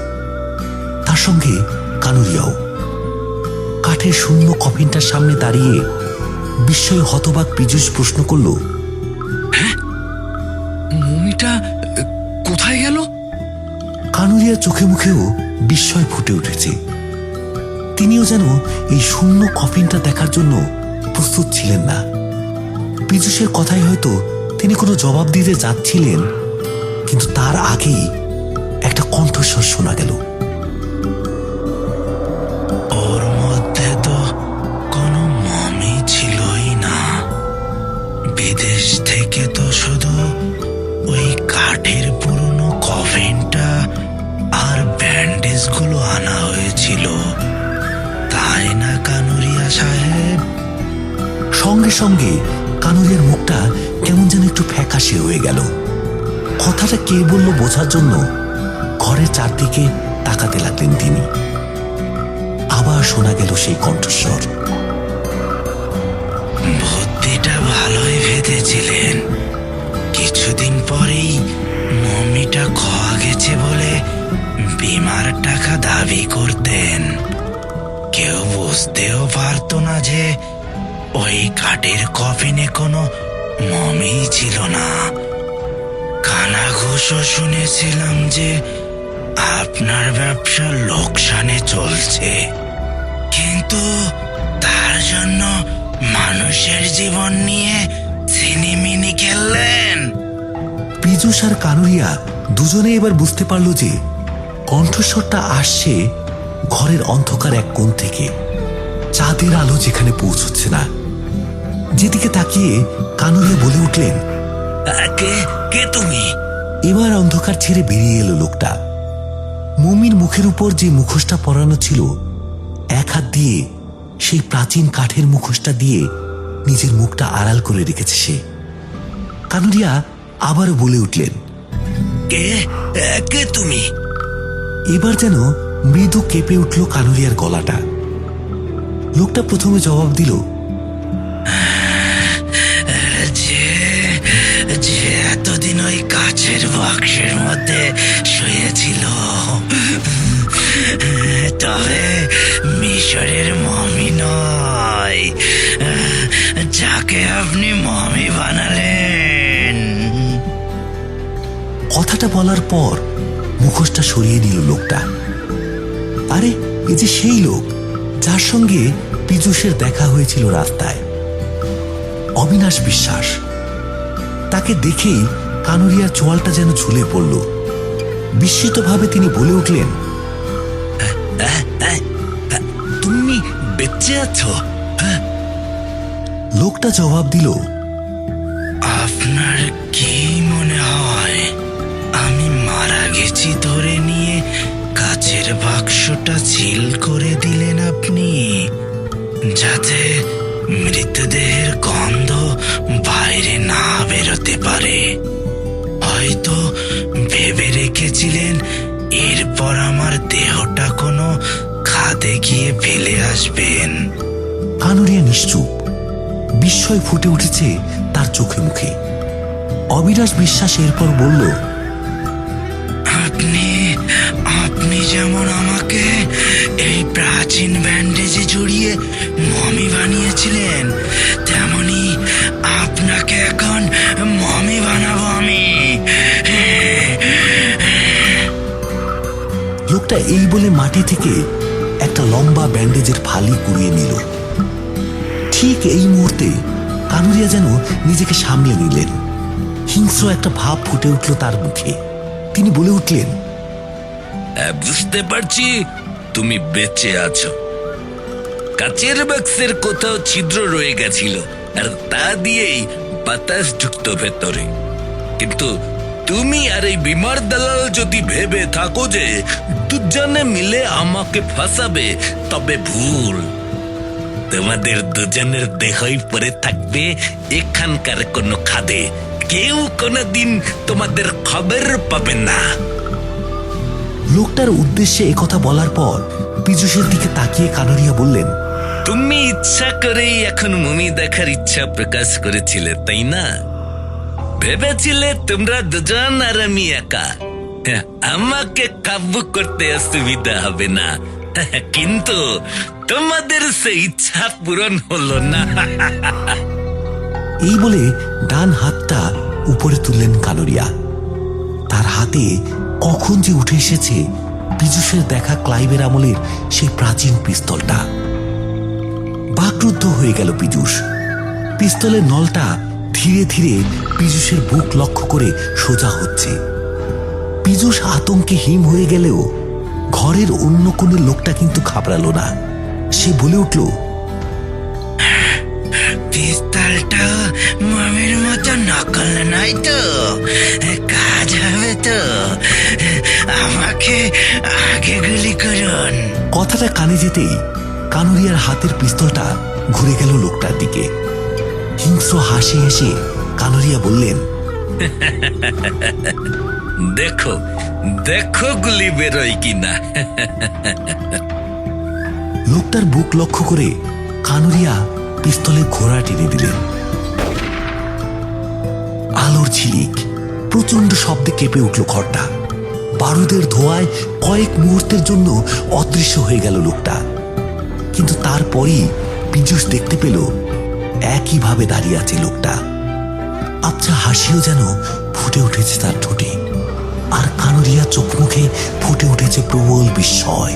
তার সঙ্গে কানুরিয়াও। কাঠের শূন্য কফিনটার সামনে দাঁড়িয়ে বিস্ময়ে হতবাক পীযূষ প্রশ্ন করল, মমিটা কোথায় গেল? কানুরিয়ার চোখে মুখেও বিস্ময় ফুটে উঠেছে। তিনিও যেন এই শূন্য কফিনটা দেখার জন্য প্রস্তুত ছিলেন না। পীযূষের কথাই হয়তো তিনি কোনো জবাব দিতে যাচ্ছিলেন, কিন্তু তার আগেই একটা কণ্ঠস্বর শোনা গেল, ওর মধ্যে তো কোনো মমি ছিলই না। বিদেশ থেকে তো শুধু ওই কাঠের পুরনো কফিনটা আর ব্যান্ডেজগুলো আনা হয়েছিল, তাই না কানুরিয়া সাহেব? সঙ্গে সঙ্গে কানুরিয়ার মুখটা কেমন যেন একটু ফ্যাকাশে হয়ে গেল। কথাটা কে বলল বোঝার জন্য ঘরের চারদিকে তাকাতে লাগলেন তিনি। আবার শোনা গেল সেই কণ্ঠস্বর, বুদ্ধিটা ভালোই ভেবেছিলেন। কিছুদিন পরেই মমিটা খোয়া গেছে বলে বিমার টাকা দাবি করতেন। কেউ বুঝতেও পারতো না যে ওই কাঠের কফিনে কোনো মমি ছিল না। কানাঘুষো শুনেছিলাম যে আপনার ব্যবসা লোকসানে চলছে, কিন্তু তার জন্য মানুষের জীবন নিয়ে ছিনিমিনি খেললেন। পীযূষ আর কানুরিয়া দুজনে এবার বুঝতে পারল যে কণ্ঠস্বরটা আসছে ঘরের অন্ধকার এক কোণ থেকে, চাঁদের আলো যেখানে পৌঁছচ্ছে না। যেদিকে তাকিয়ে কানুরিয়া বলে উঠলেন, কে কে তুমি? এবার অন্ধকার ছেড়ে বেরিয়ে এলো লোকটা। মমির মুখের উপর যে মুখোশটা পরানো ছিল, এক হাত দিয়ে সেই প্রাচীন কাঠের মুখোশটা দিয়ে নিজের মুখটা আড়াল করে রেখেছে সে। কানুরিয়া আবারও বলে উঠলেন, কে কে তুমি? এবার যেন মৃদু কেঁপে উঠল কানুরিয়ার গলাটা। লোকটা প্রথমে জবাব দিল, যে যে এতদিন ওই কাচের বাক্সের মধ্যে শুয়েছিল, তবে মিশরের মমি নয়, যাকে আপনি মমি বানালেন। কথাটা বলার পর মুখোশটা সরিয়ে নিল লোকটা। আরে এই যে সেই লোক যার সঙ্গে পীযূষের দেখা হয়েছিল রাস্তায়, অবিনাশ বিশ্বাস। তাকে দেখেই কানুরিয়ার চোয়ালটা যেন ঝুলে পড়ল। বিস্মিতভাবে তিনি বলে উঠলেন, তুমি বেঁচে আছো? লোকটা জবাব দিল, আপনার কি মনে হয় আমি মারা গেছি ধরে নিয়ে কাচের বাক্সটা সিল করে দিলেন আপনি, যাতে মৃতদেহের গন্ধ বাইরে না বেরোতে পারে? হয়তো ভেবে রেখেছিলেন এরপর আমার দেহটা কোনো খাদে গিয়ে ফেলে আসবেন। কানুরিয়া নিশ্চুপ। বিস্ময় ফুটে উঠেছে তার চোখে মুখে। অবিনাশ বিশ্বাস এরপর বলল, আপনি আপনি যেমন আমাকে এই প্রাচীন ব্যান্ডেজে জড়িয়ে মমি বানিয়েছিলেন, তেমনি আপনাকে এখন মমি বানাবো আমি। লোকটা এই বলে মাটি থেকে একটা লম্বা ব্যান্ডেজের ফালি কুড়িয়ে নিল। ঠিক এই মুহূর্তে কানুরিয়া যেন নিজেকে সামলে নিলেন। হিংস্র একটা ভাব ফুটে উঠল তার মুখে। তিনি বলে উঠলেন, বুঝতে পারছি তুমি বেঁচে আছো। কাচের বাক্সের কোথাও ছিদ্র রয়ে গেছিল, আর তা দিয়েই বাতাস ঢুকতো ভেতরে। কিন্তু তুমি আর এই বিমার দালাল যদি ভেবে থাকো যে দুজনে মিলে আমাকে ফাঁসাবে, তবে ভুল। তোমাদের দুজনের দেহই পড়ে থাকবে এখানকার কোনো খাদে। কেউ কোনোদিন তোমাদের খবর পাবে না। লোকটার উদ্দেশ্যে একথা বলার পর পীযূষের দিকে তাকিয়ে কানুরিয়া বললেন, তুমি ইচ্ছা করেই এখন মমি দেখার ইচ্ছা প্রকাশ করেছিলে, তাই না? ভেবেছিলে তোমরা দুজন আর আমি একা, আমাকে কাবু করতে অসুবিধা হবে না। কিন্তু তোমাদের সেই ইচ্ছা পূরণ হলো না। এই বলে ডান হাতটা উপরে তুললেন কানুরিয়া। তার হাতে কখন যে উঠে এসেছে পীযূষের দেখা ক্লাইভের আমলের সেই প্রাচীন পিস্তলটা। বাকরুদ্ধ হয়ে গেল পীযূষ। পিস্তলের নলটা ধীরে ধীরে পীযূষের বুক লক্ষ্য করে সোজা হচ্ছে। পীযূষ আতঙ্কে হিম হয়ে গেলেও ঘরের অন্য কোন লোকটা কিন্তু ঘাবড়ালো না। সে বলে উঠল, পিস্তলটা মমির মতো নকল নয় তো? কাজ হবে তো? আমাকে আগে গুলি করুন। কথাটা কানে যেতেই কানুরিয়ার হাতের পিস্তলটা ঘুরে গেল লোকটার দিকে। হিংস্র হাসি হেসে কানুরিয়া বললেন, দেখো দেখো গুলি বেরোয় কিনা। লোকটার বুক লক্ষ্য করে কানুরিয়া পিস্তলের ঘোড়া টেনে দিলেন। আলোর ঝিলিক, প্রচন্ড শব্দে কেঁপে উঠল ঘরটা। বারুদের ধোঁয়ায় কয়েক মুহূর্তের জন্য অদৃশ্য হয়ে গেল লোকটা। কিন্তু তারপরই পীযূষ দেখতে পেল একইভাবে দাঁড়িয়ে আছে লোকটা। আবছা হাসিও যেন ফুটে উঠেছে তার ঠোঁটে, আর কানুরিয়া চোখ মুখে ফুটে উঠেছে প্রবল বিস্ময়।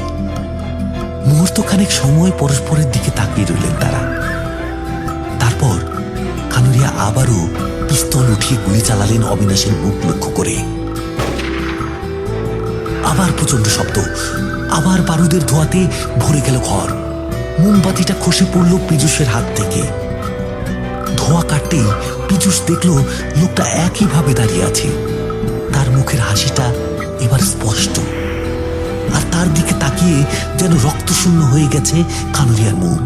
মুহূর্তখানেক সময় পরস্পরের দিকে তাকিয়ে রইলেন তারা। তারপর কানুরিয়া আবারও পিস্তল উঠিয়ে গুলি চালালেন অবিনাশের বুক লক্ষ্য করে। আবার প্রচন্ড শব্দ, আবার বারুদের ধোঁয়াতে ভরে গেল ঘর। মোমবাতিটা খসে পড়ল পীযূষের হাত থেকে। ধোঁয়া কাটতেই পীযূষ দেখল লোকটা একইভাবে দাঁড়িয়ে আছে। তার মুখের হাসিটা এবার স্পষ্ট, আর তার দিকে তাকিয়ে যেন রক্তশূন্য হয়ে গেছে কানুরিয়ার মুখ।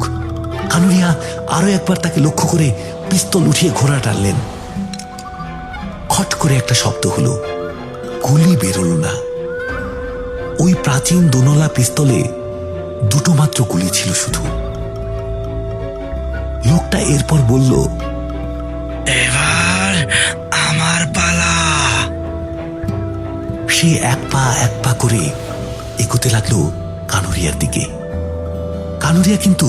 কানুরিয়া আরো একবার তাকে লক্ষ্য করে পিস্তল উঠিয়ে ঘোড়া টানলেন। খট করে একটা শব্দ হলো, গুলি বেরোল না। ওই প্রাচীন দোনলা পিস্তলে দুটো মাত্র গুলি ছিল শুধু। লোকটা এরপর বলল, এবার আমার পালা। সে এক পা করে এগোতে লাগলো কানুরিয়ার দিকে। কানুরিয়া কিন্তু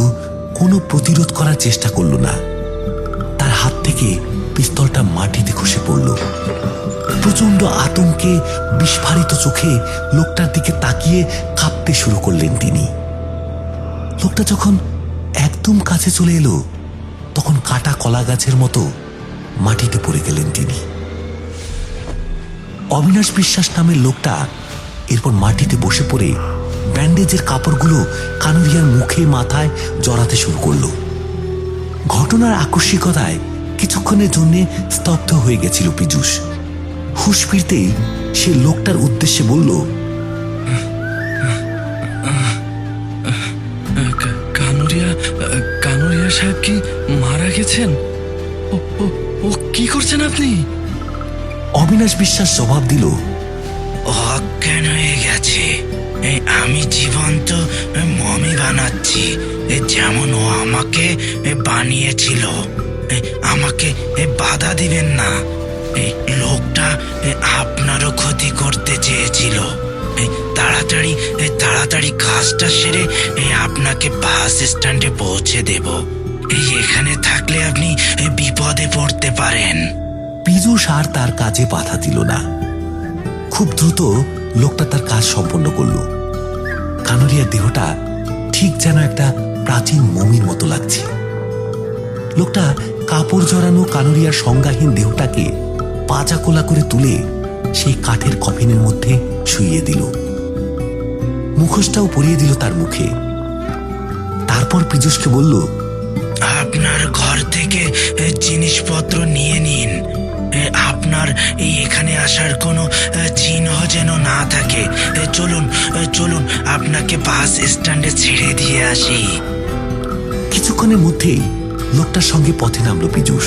কোনো প্রতিরোধ করার চেষ্টা করল না। তার হাত থেকে পিস্তলটা মাটিতে খসে পড়ল। প্রচন্ড আতঙ্কে বিস্ফারিত চোখে লোকটার দিকে তাকিয়ে কাঁপতে শুরু করলেন তিনি। লোকটা যখন একদম কাছে চলে এলো, তখন কাটা কলা গাছের মতো মাটিতে পড়ে গেলেন তিনি। অবিনাশ বিশ্বাস নামের লোকটা এরপর মাটিতে বসে পড়ে ব্যান্ডেজের কাপড়গুলো কানুরিয়ার মুখে মাথায় জড়াতে শুরু করলো। ঘটনার আকস্মিকতায় কিছুক্ষণের জন্য স্তব্ধ হয়ে গেছিল পীযূষ। হুঁশ ফিরতেই সে লোকটার উদ্দেশ্যে বলল, কানুরিয়া সাহেব কি মারা গেছেন? ও কি করছেন আপনি? অবিনাশ বিশ্বাস জবাব দিল, অজ্ঞান হয়ে গেছে। আমি জীবন্ত মমি বানাচ্ছি, যেমন ও আমাকে বানিয়েছিল। আমাকে বাধা দিবেন না। লোকটা আপনারও ক্ষতি করতে চেয়েছিল। তাড়াতাড়ি কাজটা সেরে আপনাকে বাস স্ট্যান্ডে পৌঁছে দেব। এখানে থাকলে আপনি বিপদে পড়তে পারেন। পীযূষ আর তার কাজে বাধা দিল না। খুব দ্রুত লোকটা তার কাজ সম্পন্ন করল। কানুরিয়ার দেহটা ঠিক যেন একটা প্রাচীন মমির মতো লাগছে। লোকটা কাপড় জড়ানো কানুরিয়ার সংজ্ঞাহীন দেহটাকে পাজা কোলা করে তুলে সেই কাঠের কফিনের মধ্যে শুইয়ে দিল। মুখোশটাও পরিয়ে দিল তার মুখে। তারপর পীযূষকে বলল, আপনার ঘর থেকে জিনিসপত্র নিয়ে নিন। আপনার এখানে আসার কোনো চিহ্ন যেন না থাকে। চলুন আপনাকে বাস স্ট্যান্ডে ছেড়ে দিয়ে আসি। কিছুক্ষণের মধ্যেই লোকটার সঙ্গে পথে নামল পীযূষ।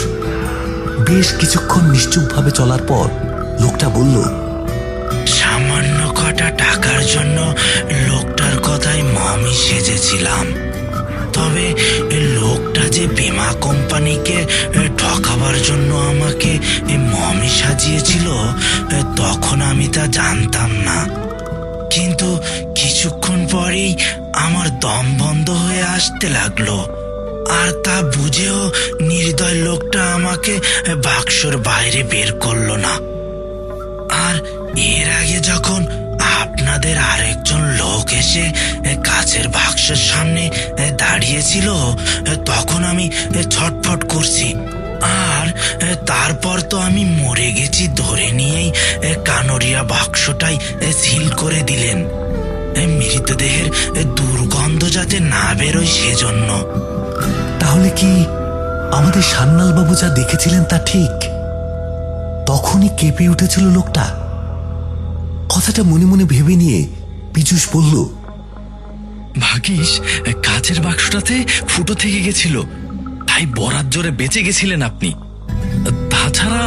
বেশ কিছুক্ষণ নিশ্চুপভাবে চলার পর লোকটা বলল, সামান্য কটা টাকার জন্য লোকটার কথায় মমি সেজেছিলাম। তবে লোকটা যে বীমা কোম্পানিকে ঠকাবার জন্য আমাকে মমি সাজিয়েছিল, তখন আমি তা জানতাম না। কিন্তু কিছুক্ষণ পরেই আমার দম বন্ধ হয়ে আসতে লাগলো। আর তা বুঝেও নির্দয় লোকটা আমাকে বাক্সর বাইরে বের করলো না। আর এর আগে যখন আপনাদের আরেকজন লোক এসে কাচের বাক্সের সামনে দাঁড়িয়েছিল, তখন আমি ছটফট করছি। আর তারপর তো আমি মরে গেছি ধরে নিয়েই কানুরিয়া বাক্সটাই সিল করে দিলেন, মৃতদেহের দুর্গন্ধ যাতে না বেরোয় সেজন্য। তাহলে কি আমাদের সান্যাল বাবু যা দেখেছিলেন তা ঠিক? তখনই কেঁপে উঠেছিল লোকটা। কথাটা মনে মনে ভেবে নিয়ে পীযূষ বলল, ভাগ্যিস কাচের বাক্সটাতে ফুটো থেকে গেছিল, তাই বরাত জোরে বেঁচে গেছিলেন আপনি। তাছাড়া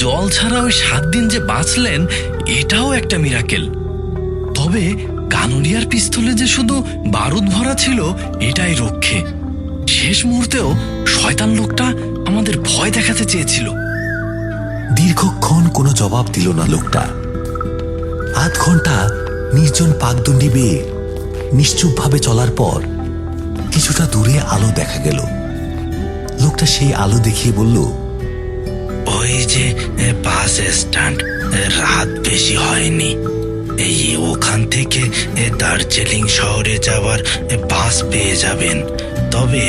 জল ছাড়া ওই 7 দিন যে বাঁচলেন, এটাও একটা মিরাকেল। তবে কানুরিয়ার পিস্তলে যে শুধু বারুদ ভরা ছিল, এটাই রক্ষে। শেষ মুহূর্তেও শয়তান লোকটা আমাদের ভয় দেখাতে চেয়েছিল। দীর্ঘক্ষণ কোনো জবাব দিল না লোকটা। আধ ঘন্টা নির্জন পাকদণ্ডী বেয়ে নিশ্চুপভাবে চলার পর কিছুটা দূরে আলো দেখা গেল। লোকটা সেই আলো দেখিয়ে বলল, ওই যে বাস স্ট্যান্ড, রাত বেশি হয়নি। ওখান থেকে দার্জিলিং শহরে যাওয়ার বাস পেয়ে যাবেন। তবে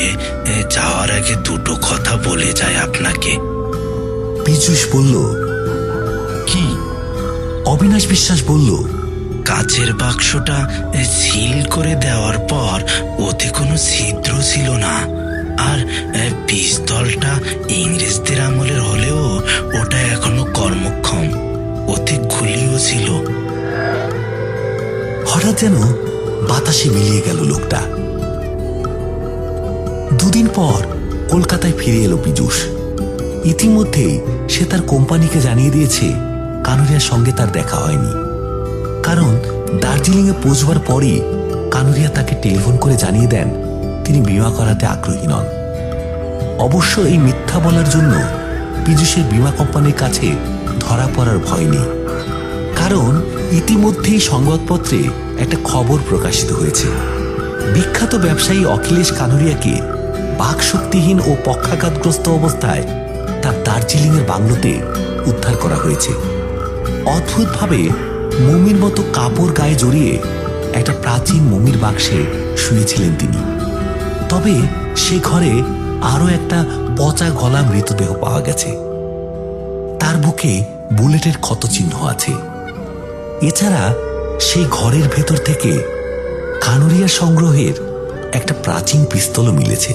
যাওয়ার আগে দুটো কথা বলে যায় আপনাকে। পীযূষ বলল, কি? অবিনাশ বিশ্বাস বলল, কাচের বাক্সটা সিল করে দেওয়ার পর ওতে কোনো ছিদ্র ছিল না। আর পিস্তলটা ইংরেজদের আমলের হলেও ওটা এখনো কর্মক্ষম। ওতে গুলিও ছিল। হঠাৎ যেন বাতাসে মিলিয়ে গেল লোকটা। দুদিন পর কলকাতায় ফিরে এলো পীযূষ। ইতিমধ্যেই সে তার কোম্পানিকে জানিয়ে দিয়েছে কানুরিয়ার সঙ্গে তার দেখা হয়নি। কারণ দার্জিলিংয়ে পৌঁছবার পরই কানুরিয়া তাকে টেলিফোন করে জানিয়ে দেন তিনি বিমা করাতে আগ্রহী নন। অবশ্য এই মিথ্যা বলার জন্য পীযূষের বীমা কোম্পানির কাছে ধরা পড়ার ভয় নেই, কারণ ইতিমধ্যেই সংবাদপত্রে একটা খবর প্রকাশিত হয়েছে। বিখ্যাত ব্যবসায়ী অখিলেশ কানুরিয়াকে বাকশক্তিহীন ও পক্ষাঘাতগ্রস্ত অবস্থায় তার দার্জিলিংয়ের বাংলোতে উদ্ধার করা হয়েছে। অদ্ভুতভাবে মমির মতো কাপড় গায়ে জড়িয়ে একটা প্রাচীন মমির বাক্সে শুয়েছিলেন তিনি। তবে সে ঘরে আরো একটা পচা গলা মৃতদেহ পাওয়া গেছে। তার বুকে বুলেটের ক্ষতচিহ্ন আছে। এছাড়া সেই ঘরের ভেতর থেকে কানুরিয়া সংগ্রহের একটা প্রাচীন পিস্তলও মিলেছে।